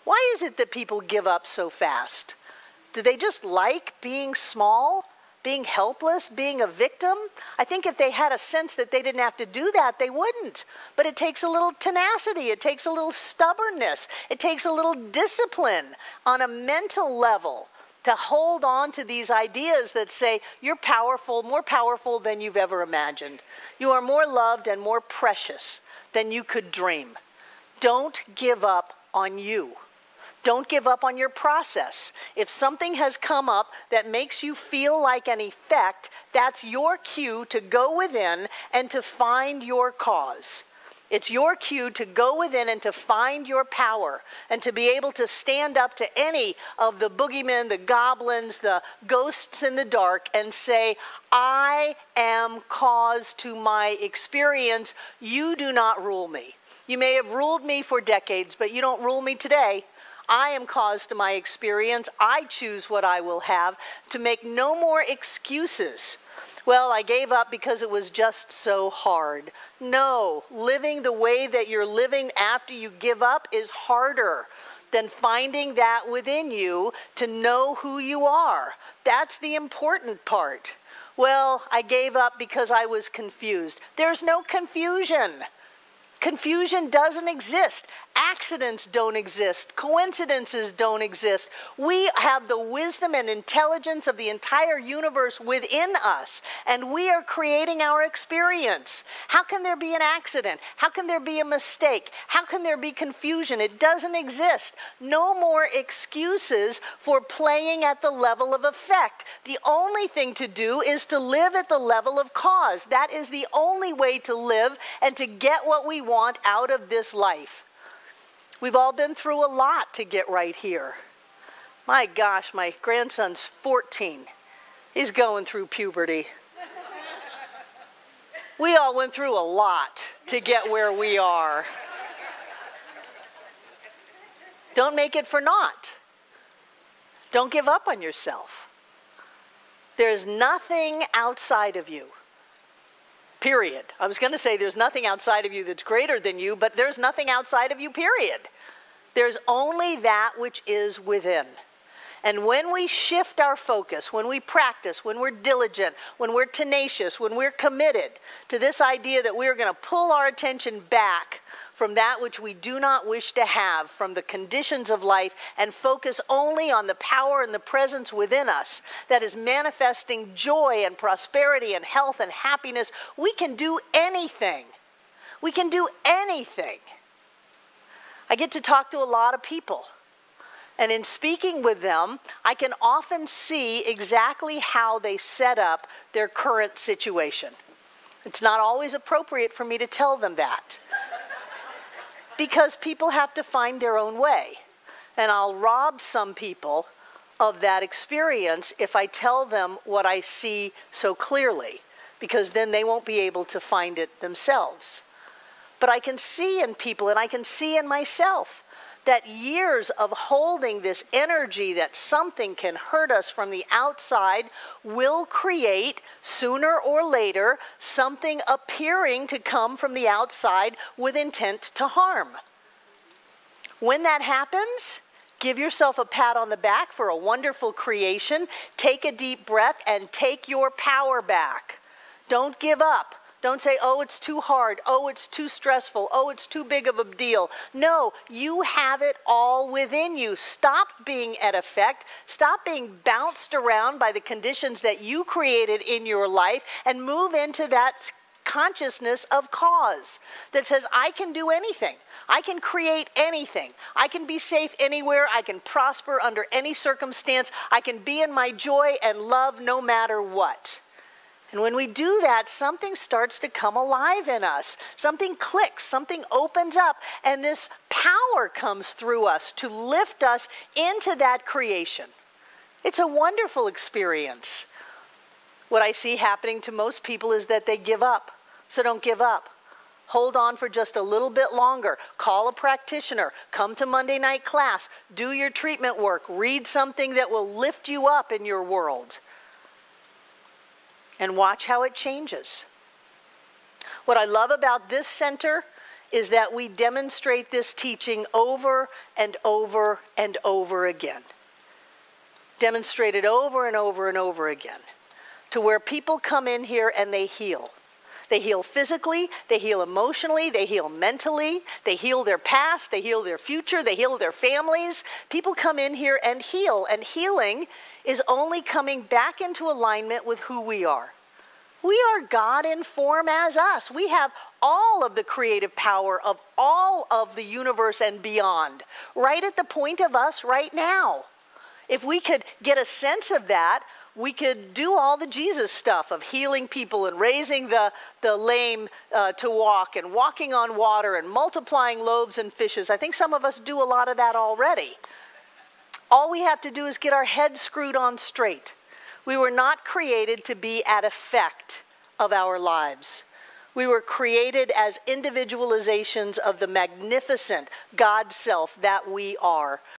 Why is it that people give up so fast? Do they just like being small, being helpless, being a victim? I think if they had a sense that they didn't have to do that, they wouldn't. But it takes a little tenacity. It takes a little stubbornness. It takes a little discipline on a mental level to hold on to these ideas that say you're powerful, more powerful than you've ever imagined. You are more loved and more precious than you could dream. Don't give up on you. Don't give up on your process. If something has come up that makes you feel like an effect, that's your cue to go within and to find your cause. It's your cue to go within and to find your power and to be able to stand up to any of the boogeymen, the goblins, the ghosts in the dark and say, I am cause to my experience. You do not rule me. You may have ruled me for decades, but you don't rule me today. I am cause to my experience. I choose what I will have, to make no more excuses. Well, I gave up because it was just so hard. No, living the way that you're living after you give up is harder than finding that within you to know who you are. That's the important part. Well, I gave up because I was confused. There's no confusion. Confusion doesn't exist. Accidents don't exist. Coincidences don't exist. We have the wisdom and intelligence of the entire universe within us, and we are creating our experience. How can there be an accident? How can there be a mistake? How can there be confusion? It doesn't exist. No more excuses for playing at the level of effect. The only thing to do is to live at the level of cause. That is the only way to live and to get what we want out of this life. We've all been through a lot to get right here. My gosh, my grandson's 14. He's going through puberty. We all went through a lot to get where we are. Don't make it for naught. Don't give up on yourself. There's nothing outside of you. Period. I was going to say there's nothing outside of you that's greater than you, but there's nothing outside of you, period. There's only that which is within. And when we shift our focus, when we practice, when we're diligent, when we're tenacious, when we're committed to this idea that we're going to pull our attention back from that which we do not wish to have, from the conditions of life, and focus only on the power and the presence within us that is manifesting joy and prosperity and health and happiness, we can do anything. We can do anything. I get to talk to a lot of people. And in speaking with them, I can often see exactly how they set up their current situation. It's not always appropriate for me to tell them that, because people have to find their own way. And I'll rob some people of that experience if I tell them what I see so clearly, because then they won't be able to find it themselves. But I can see in people, and I can see in myself, that years of holding this energy that something can hurt us from the outside will create, sooner or later, something appearing to come from the outside with intent to harm. When that happens, give yourself a pat on the back for a wonderful creation. Take a deep breath and take your power back. Don't give up. Don't say, oh, it's too hard. Oh, it's too stressful. Oh, it's too big of a deal. No, you have it all within you. Stop being at effect. Stop being bounced around by the conditions that you created in your life and move into that consciousness of cause that says, I can do anything. I can create anything. I can be safe anywhere. I can prosper under any circumstance. I can be in my joy and love no matter what. And when we do that, something starts to come alive in us. Something clicks, something opens up, and this power comes through us to lift us into that creation. It's a wonderful experience. What I see happening to most people is that they give up. So don't give up. Hold on for just a little bit longer. Call a practitioner. Come to Monday night class. Do your treatment work. Read something that will lift you up in your world. And watch how it changes. What I love about this center is that we demonstrate this teaching over and over and over again. Demonstrate it over and over and over again, to where people come in here and they heal. They heal physically, they heal emotionally, they heal mentally, they heal their past, they heal their future, they heal their families. People come in here and heal, and healing is only coming back into alignment with who we are. We are God in form as us. We have all of the creative power of all of the universe and beyond, right at the point of us right now. If we could get a sense of that, we could do all the Jesus stuff of healing people and raising the lame to walk and walking on water and multiplying loaves and fishes. I think some of us do a lot of that already. All we have to do is get our heads screwed on straight. We were not created to be at effect of our lives. We were created as individualizations of the magnificent God self that we are.